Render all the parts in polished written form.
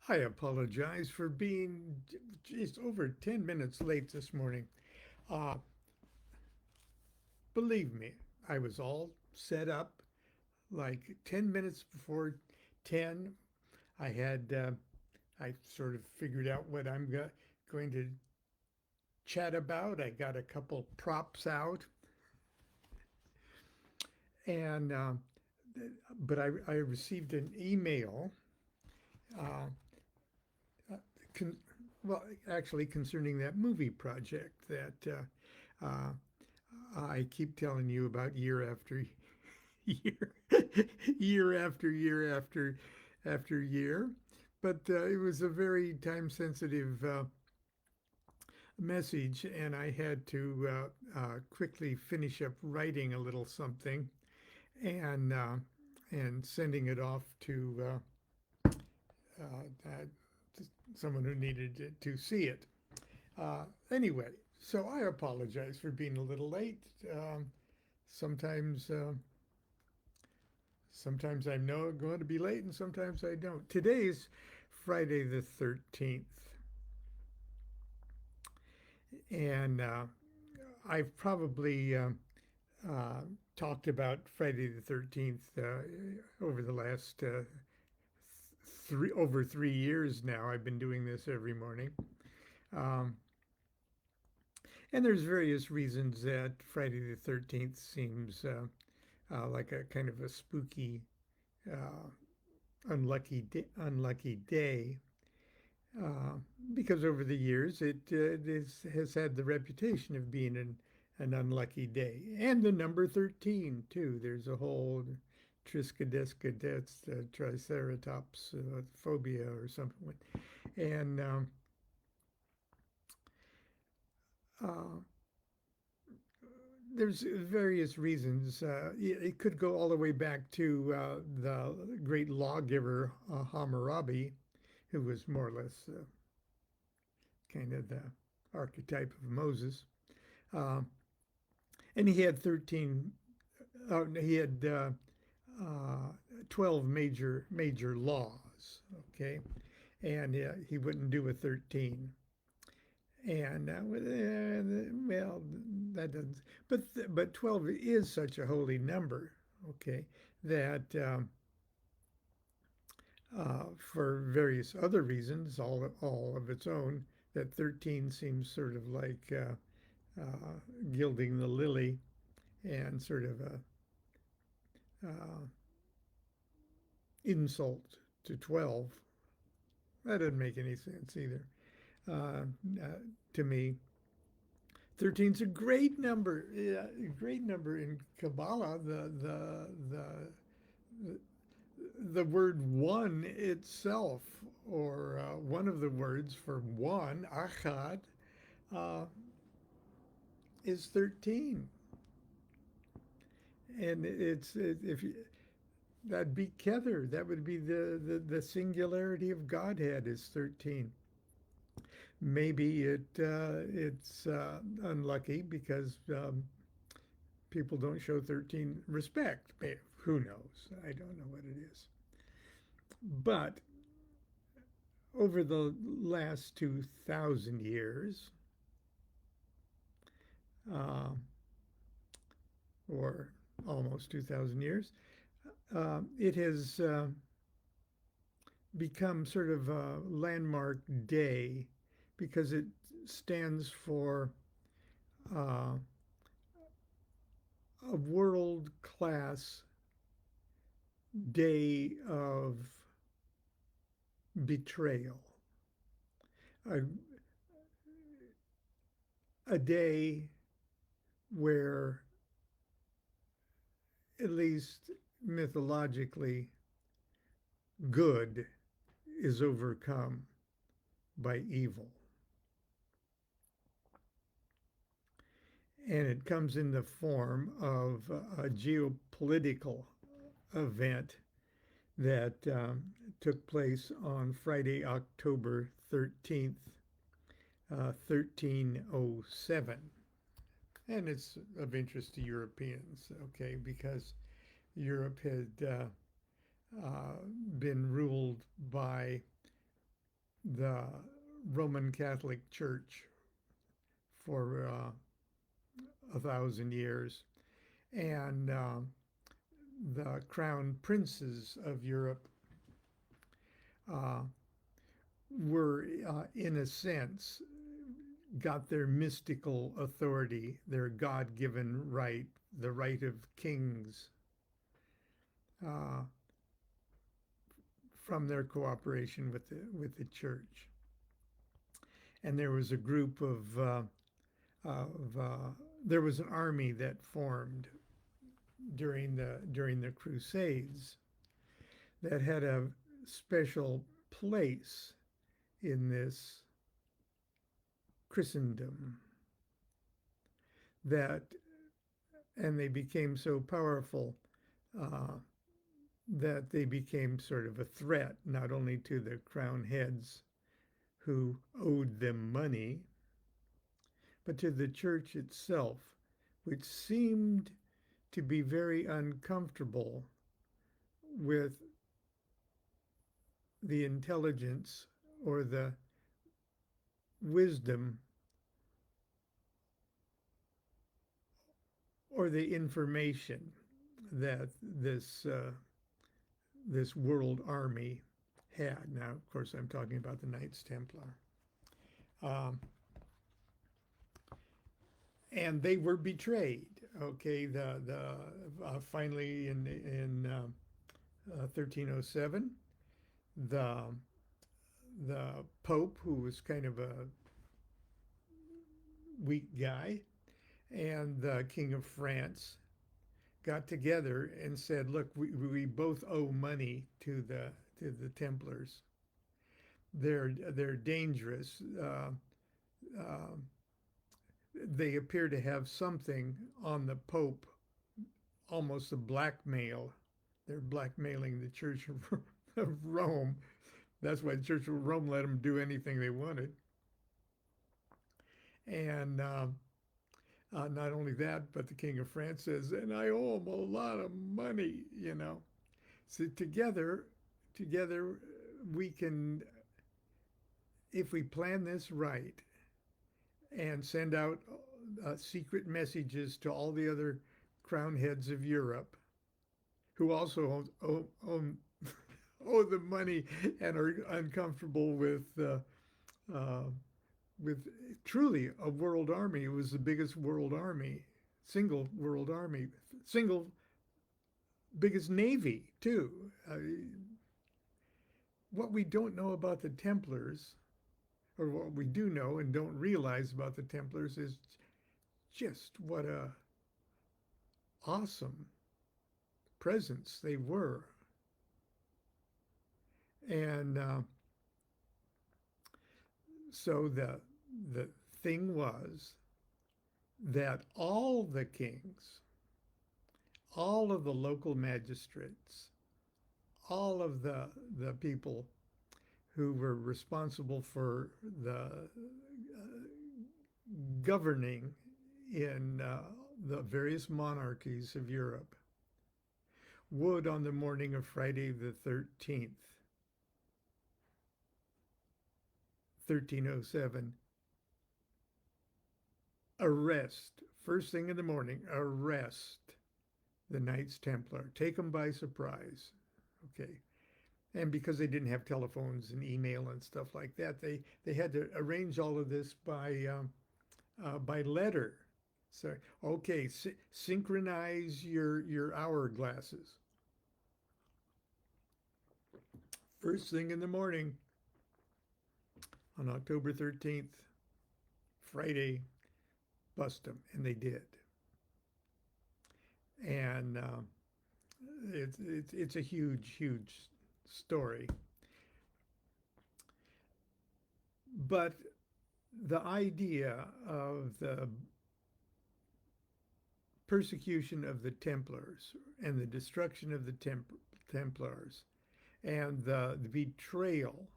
I apologize for being just over 10 minutes late this morning. Uh, Believe me, I was all set up like 10 minutes before 10. I sort of figured out what going to chat about. I got a couple props out, and but I received an email, uh, con- well, actually concerning that movie project that I keep telling you about year after year, year after year after year. But it was a very time sensitive message, and I had to quickly finish up writing a little something and uh, and sending it off uh, to someone who needed to see it. Anyway, so I apologize for being a little late. Sometimes Sometimes I know I'm going to be late, and sometimes I don't. Today's Friday the 13th, and I've probably uh, talked about Friday the 13th over the last over 3 years now. I've been doing this every morning. Um, and there's various reasons that Friday the 13th seems like a kind of a spooky, uh, unlucky day. Uh, because over the years has had the reputation of being an unlucky day. And the number 13, too. There's a whole Triskaideka, that's Triceratops phobia or something. And uh, there's various reasons. It could go all the way back to the great lawgiver Hammurabi, who was more or less kind of the archetype of Moses. Uh, and he had 13, he had 12 major laws, okay? And he wouldn't do a 13. And well, that doesn't, but 12 is such a holy number, okay, that for various other reasons, all of its own, that 13 seems sort of like uh, gilding the lily and sort of a uh, insult to 12. That doesn't make any sense either uh, uh, to me. 13 is a great number, yeah, a great number in Kabbalah. The word one itself, or one of the words for one, achad, uh, is 13. And if you, that'd be Kether. That would be the singularity of Godhead is 13. Maybe it's unlucky because people don't show 13 respect. Who knows? I don't know what it is. But over the last 2,000 years, uh, or almost 2,000 years, it has become sort of a landmark day because it stands for uh, a world class day of betrayal, a, a day where, at least mythologically, good is overcome by evil. And it comes in the form of a geopolitical event that took place on Friday, October 13th, 1307. And it's of interest to Europeans, okay, because Europe had been ruled by the Roman Catholic Church for 1,000 years, and the crown princes of Europe uh, were, in a sense, got their mystical authority, their God-given right, the right of kings, uh, from their cooperation with the church. And there was a group of there was an army that formed during the Crusades that had a special place in this Christendom, that and they became so powerful uh, that they became sort of a threat not only to the crown heads who owed them money, but to the church itself, which seemed to be very uncomfortable with the intelligence or the wisdom or the information that this world army had. Now, of course, I'm talking about the Knights Templar. Um, and they were betrayed. Okay, finally in 1307, the the Pope, who was kind of a weak guy, and the King of France got together and said, "Look, we both owe money to the Templars. They're dangerous. Uh, they appear to have something on the Pope, almost a blackmail. They're blackmailing the Church of Rome. That's why the Church of Rome let them do anything they wanted. And not only that, but the King of France says, and I owe him a lot of money, you know. So together, we can, if we plan this right and send out secret messages to all the other crown heads of Europe, who also owe the money and are uncomfortable with truly a world army. It was the biggest world army, single world army, single biggest navy too. What we don't know about the Templars, or what we do know and don't realize about the Templars, is just what a awesome presence they were. And so the thing was that all the kings, all of the local magistrates, all of the people who were responsible for the governing in the various monarchies of Europe would, on the morning of Friday the 13th, 1307, arrest, first thing in the morning, arrest the Knights Templar, take them by surprise. Okay. And because they didn't have telephones and email and stuff like that, they had to arrange all of this by letter. So, okay, synchronize your hourglasses. First thing in the morning on October 13th, Friday, bust them, and they did. And it's a huge story. But the idea of the persecution of the Templars and the destruction of the Templars and the betrayal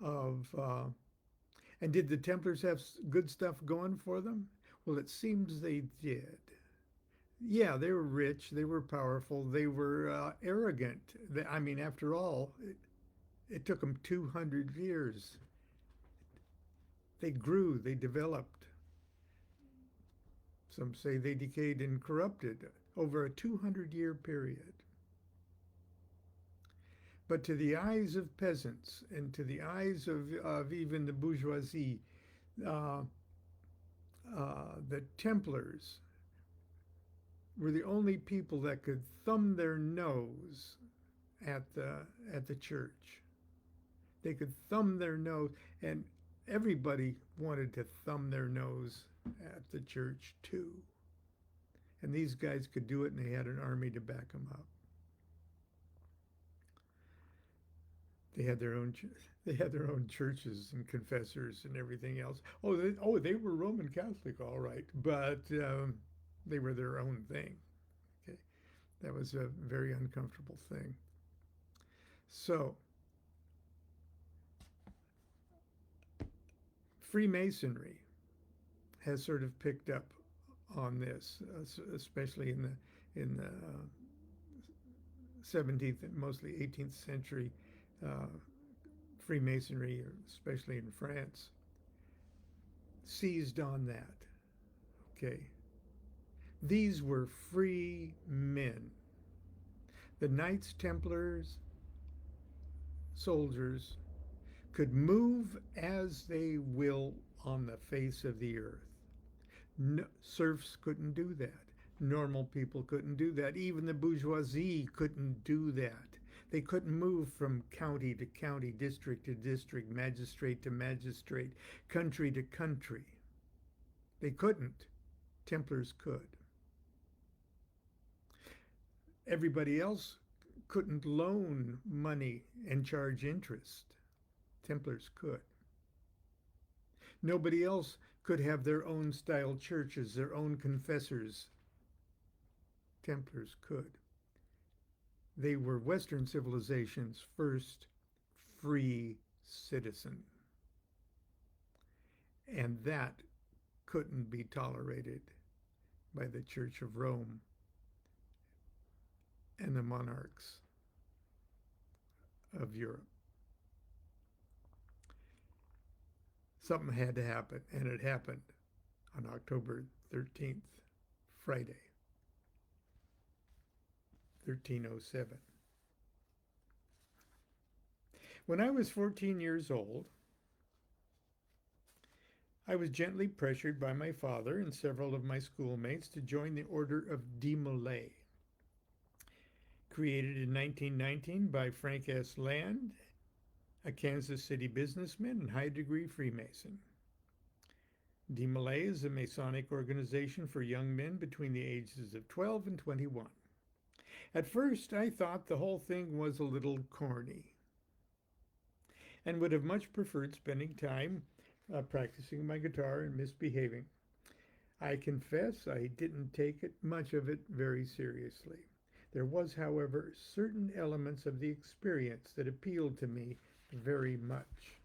of and did the Templars have good stuff going for them? Well, it seems they did. Yeah, they were rich, they were powerful, they were arrogant. I mean, after all, It took them 200 years. They grew, they developed. Some say they decayed and corrupted over a 200-year period. But to the eyes of peasants and to the eyes of even the bourgeoisie, uh, the Templars were the only people that could thumb their nose at the church. They could thumb their nose, and everybody wanted to thumb their nose at the church too. And these guys could do it, and they had an army to back them up. They had their own. They had their own churches and confessors and everything else. They were Roman Catholic, all right, but they were their own thing. Okay, that was a very uncomfortable thing. So, Freemasonry has sort of picked up on this, especially in the 17th and mostly 18th century. Freemasonry, especially in France, seized on that. Okay. These were free men. The Knights Templars, soldiers, could move as they will on the face of the earth. No, serfs couldn't do that. Normal people couldn't do that. Even the bourgeoisie couldn't do that. They couldn't move from county to county, district to district, magistrate to magistrate, country to country. They couldn't. Templars could. Everybody else couldn't loan money and charge interest. Templars could. Nobody else could have their own style churches, their own confessors. Templars could. They were Western civilization's first free citizen. And that couldn't be tolerated by the Church of Rome and the monarchs of Europe. Something had to happen, and it happened on October 13th, Friday, 1307. When I was 14 years old, I was gently pressured by my father and several of my schoolmates to join the Order of DeMolay, created in 1919 by Frank S. Land, a Kansas City businessman and high-degree Freemason. DeMolay is a Masonic organization for young men between the ages of 12 and 21. At first, I thought the whole thing was a little corny and would have much preferred spending time practicing my guitar and misbehaving. I confess I didn't take much of it very seriously. There was, however, certain elements of the experience that appealed to me very much.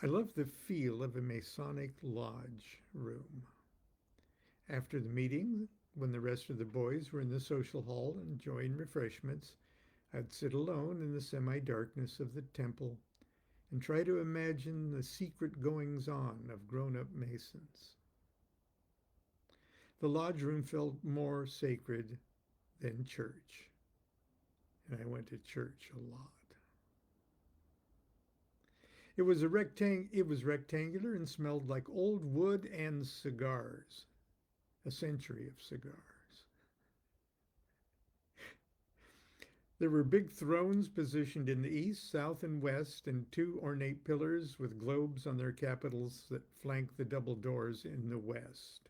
I loved the feel of a Masonic lodge room. After the meeting, when the rest of the boys were in the social hall enjoying refreshments, I'd sit alone in the semi-darkness of the temple and try to imagine the secret goings-on of grown-up Masons. The lodge room felt more sacred than church, and I went to church a lot. It was rectangular and smelled like old wood and cigars, a century of cigars. There were big thrones positioned in the east, south, and west, and two ornate pillars with globes on their capitals that flanked the double doors in the west.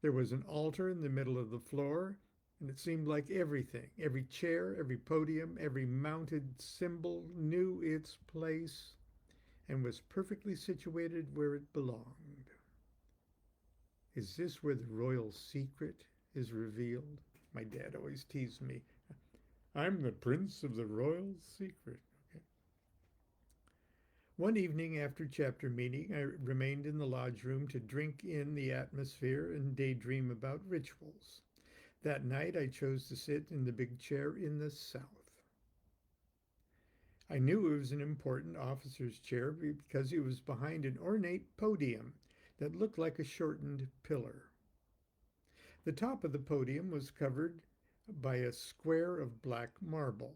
There was an altar in the middle of the floor, and it seemed like everything, every chair, every podium, every mounted symbol knew its place and was perfectly situated where it belonged. Is this where the royal secret is revealed? My dad always teased me. I'm the prince of the royal secret. Okay. One evening after chapter meeting, I remained in the lodge room to drink in the atmosphere and daydream about rituals. That night, I chose to sit in the big chair in the south. I knew it was an important officer's chair because it was behind an ornate podium that looked like a shortened pillar. The top of the podium was covered by a square of black marble.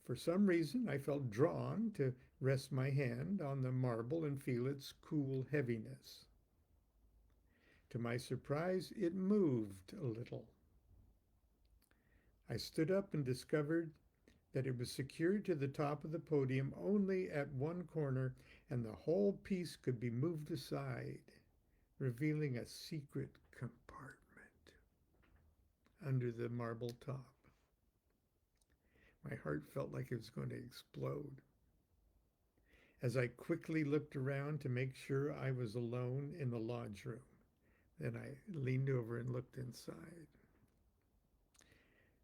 For some reason, I felt drawn to rest my hand on the marble and feel its cool heaviness. To my surprise, it moved a little. I stood up and discovered that it was secured to the top of the podium only at one corner, and the whole piece could be moved aside, revealing a secret compartment under the marble top. My heart felt like it was going to explode. As I quickly looked around to make sure I was alone in the lodge room, then I leaned over and looked inside.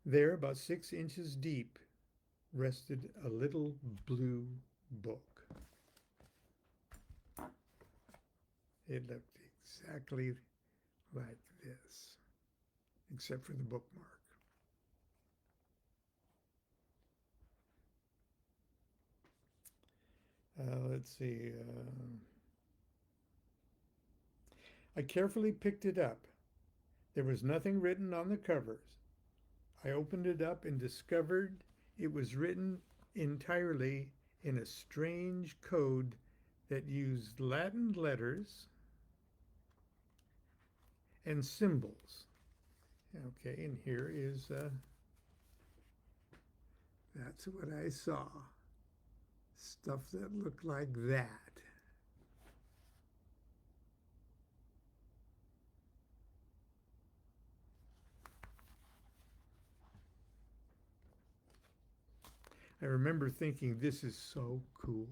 There, about 6 inches deep, rested a little blue book. It looked exactly like this, except for the bookmark. Let's see. I carefully picked it up. There was nothing written on the covers. I opened it up and discovered it was written entirely in a strange code that used Latin letters and symbols. Okay, and here is, that's what I saw. Stuff that looked like that. I remember thinking, this is so cool.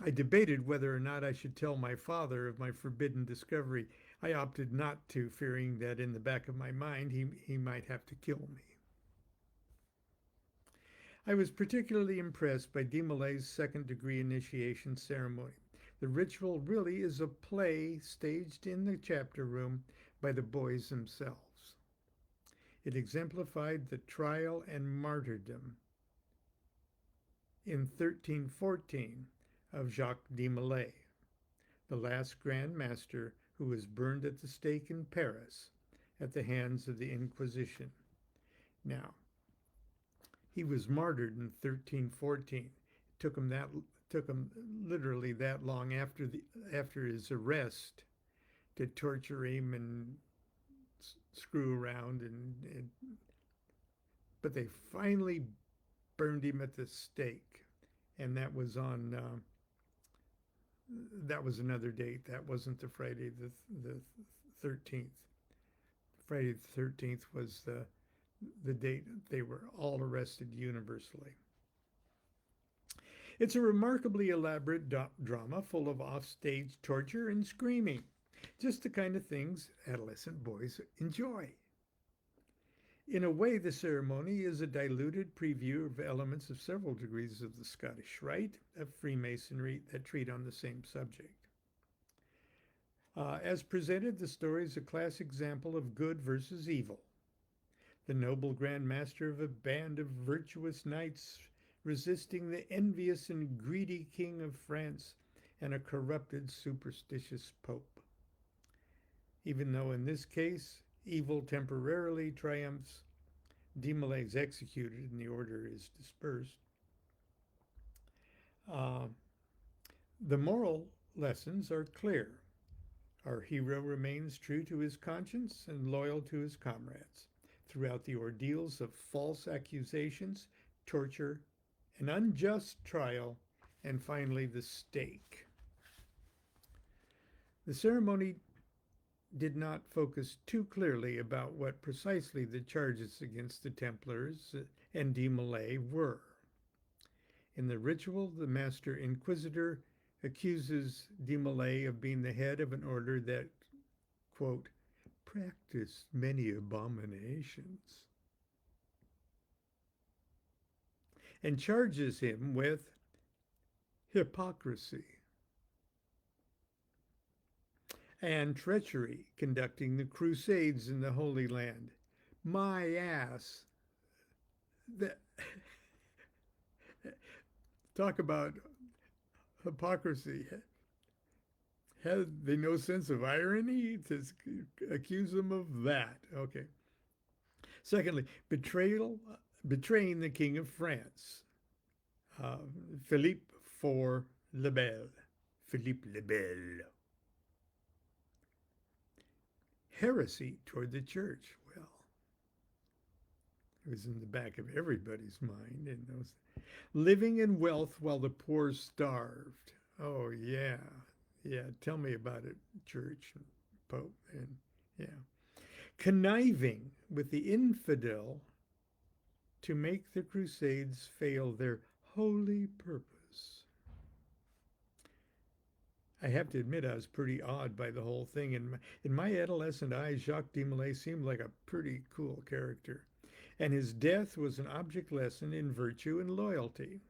I debated whether or not I should tell my father of my forbidden discovery. I opted not to, fearing that in the back of my mind he might have to kill me. I was particularly impressed by DeMolay's second-degree initiation ceremony. The ritual really is a play staged in the chapter room by the boys themselves. It exemplified the trial and martyrdom in 1314 of Jacques DeMolay, the last Grand Master who was burned at the stake in Paris at the hands of the Inquisition. Now, he was martyred in 1314. It took him literally that long after his arrest to torture him and screw around, but they finally burned him at the stake, and that was on that was another date. That wasn't the Friday the 13th. Friday the 13th was the date they were all arrested universally. It's a remarkably elaborate drama full of offstage torture and screaming. Just the kind of things adolescent boys enjoy. In a way, the ceremony is a diluted preview of elements of several degrees of the Scottish Rite of Freemasonry that treat on the same subject. As presented, the story is a classic example of good versus evil. The noble Grand Master of a band of virtuous knights resisting the envious and greedy King of France and a corrupted, superstitious Pope. Even though in this case, evil temporarily triumphs, DeMolay is executed and the order is dispersed. The moral lessons are clear. Our hero remains true to his conscience and loyal to his comrades throughout the ordeals of false accusations, torture, an unjust trial, and finally the stake. The ceremony did not focus too clearly about what precisely the charges against the Templars and DeMolay were. In the ritual, the Master Inquisitor accuses DeMolay of being the head of an order that, quote, practiced many abominations, and charges him with hypocrisy and treachery conducting the Crusades in the Holy Land. My ass. talk about hypocrisy. Had they no sense of irony to accuse them of that? Okay. Secondly, betraying the King of France, uh, Philippe IV le Bel. Philippe le Bel. Heresy toward the church. Well, it was in the back of everybody's mind. And those living in wealth while the poor starved. Oh yeah, yeah. Tell me about it, church, and Pope, and yeah, conniving with the infidel to make the Crusades fail their holy purpose. I have to admit, I was pretty awed by the whole thing. In my adolescent eyes, Jacques DeMolay seemed like a pretty cool character. And his death was an object lesson in virtue and loyalty,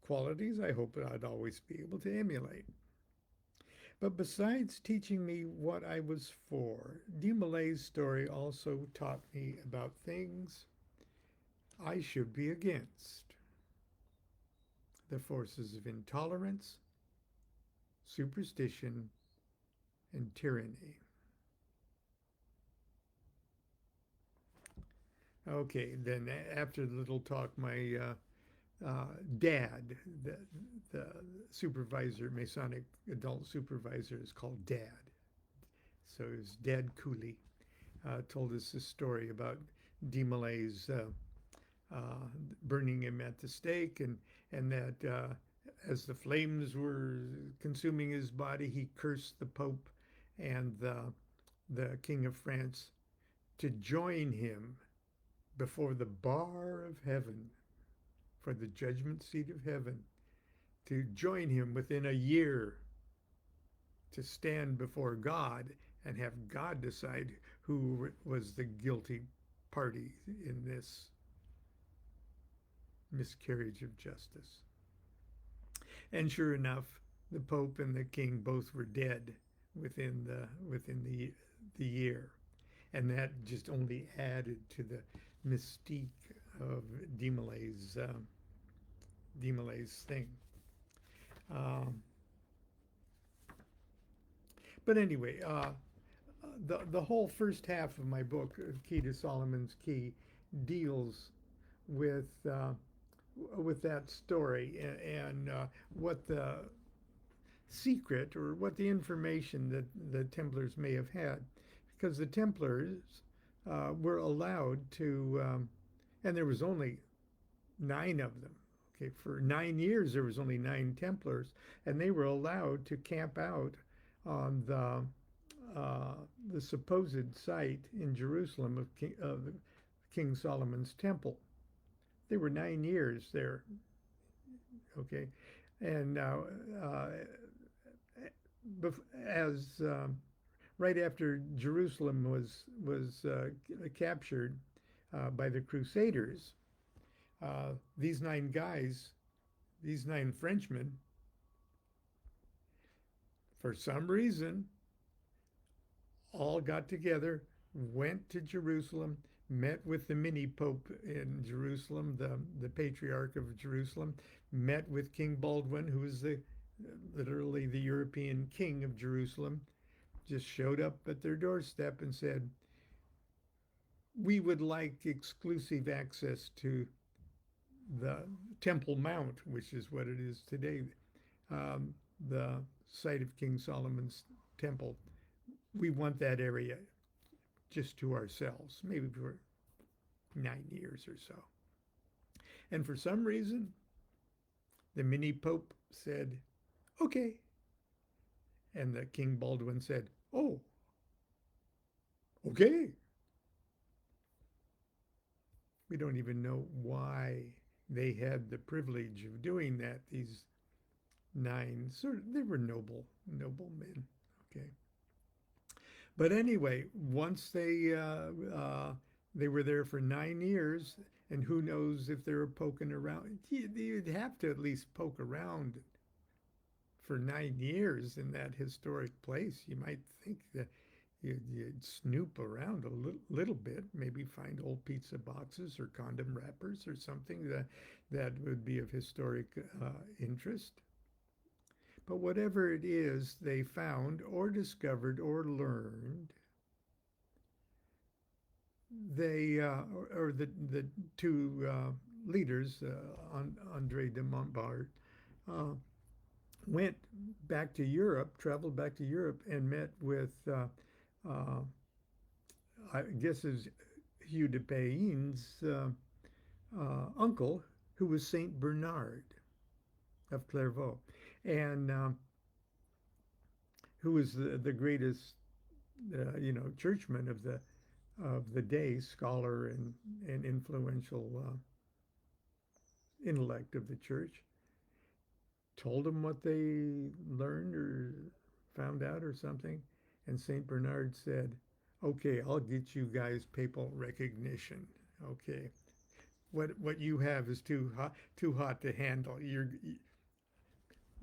qualities I hope I'd always be able to emulate. But besides teaching me what I was for, DeMolay's story also taught me about things I should be against: the forces of intolerance, superstition, and tyranny. Okay, then after the little talk, my dad, the supervisor, Masonic adult supervisor, is called Dad. So his Dad Cooley told us this story about DeMolay's burning him at the stake, and that as the flames were consuming his body, he cursed the Pope and the King of France to join him before the bar of heaven, for the judgment seat of heaven, to join him within a year, to stand before God and have God decide who was the guilty party in this miscarriage of justice. And sure enough, the Pope and the King both were dead within the year, and that just only added to the mystique of DeMolay's thing. But anyway, the whole first half of my book, Key to Solomon's Key, deals with that story and what the secret or what the information that the Templars may have had, because the Templars were allowed to, and there was only 9 of them. Okay, for 9 years there was only 9 Templars, and they were allowed to camp out on the supposed site in Jerusalem of King Solomon's temple. They were 9 years there. Okay, and now as right after Jerusalem was captured by the Crusaders, these 9 guys, these 9 Frenchmen, for some reason, all got together, went to Jerusalem, met with the mini Pope in Jerusalem, the Patriarch of Jerusalem, met with King Baldwin, who was literally the European king of Jerusalem, just showed up at their doorstep and said, "We would like exclusive access to the Temple Mount," which is what it is today, the site of King Solomon's temple. We want that area just to ourselves, maybe for 9 years or so. And for some reason, the mini Pope said, "Okay." And the King Baldwin said, "Oh, okay." We don't even know why they had the privilege of doing that. These 9, they were noble men. Okay. But anyway, once they were there for 9 years, and who knows if they were poking around. You'd have to at least poke around for 9 years in that historic place. You might think that You'd snoop around a little bit, maybe find old pizza boxes or condom wrappers or something that would be of historic interest. But whatever it is they found or discovered or learned, they or the two leaders, Andre de Montbard, uh, went back to Europe, traveled back to Europe, and met with, uh, I guess, is Hugh de Payne's uncle, who was Saint Bernard of Clairvaux, and who was the greatest, churchman of the day, scholar and influential intellect of the church. Told them what they learned or found out or something, and Saint Bernard said, "Okay, I'll get you guys papal recognition. Okay, what you have is too hot to handle.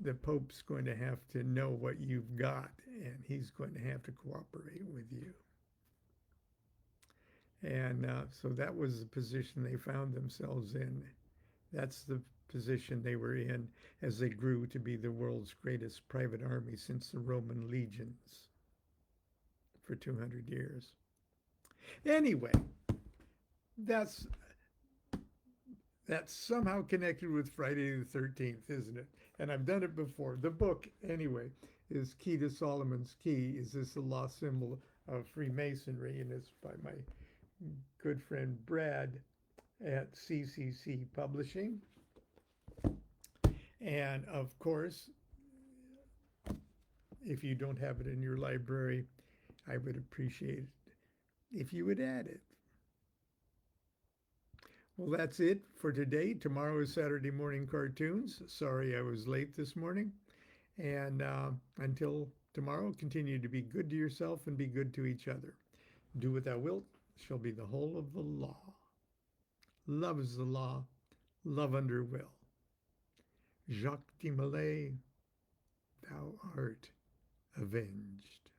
The Pope's going to have to know what you've got, and he's going to have to cooperate with you." And so that was the position they found themselves in. That's the position they were in as they grew to be the world's greatest private army since the Roman legions for 200 years. Anyway, that's somehow connected with Friday the 13th, isn't it? And I've done it before. The book, anyway, is Key to Solomon's Key. Is this a lost symbol of Freemasonry? And it's by my good friend Brad at CCC Publishing. And of course, if you don't have it in your library, I would appreciate it if you would add it. Well, that's it for today. Tomorrow is Saturday morning cartoons. Sorry I was late this morning. And until tomorrow, continue to be good to yourself and be good to each other. Do what thou wilt shall be the whole of the law. Love is the law, love under will. Jacques DeMolay, thou art avenged.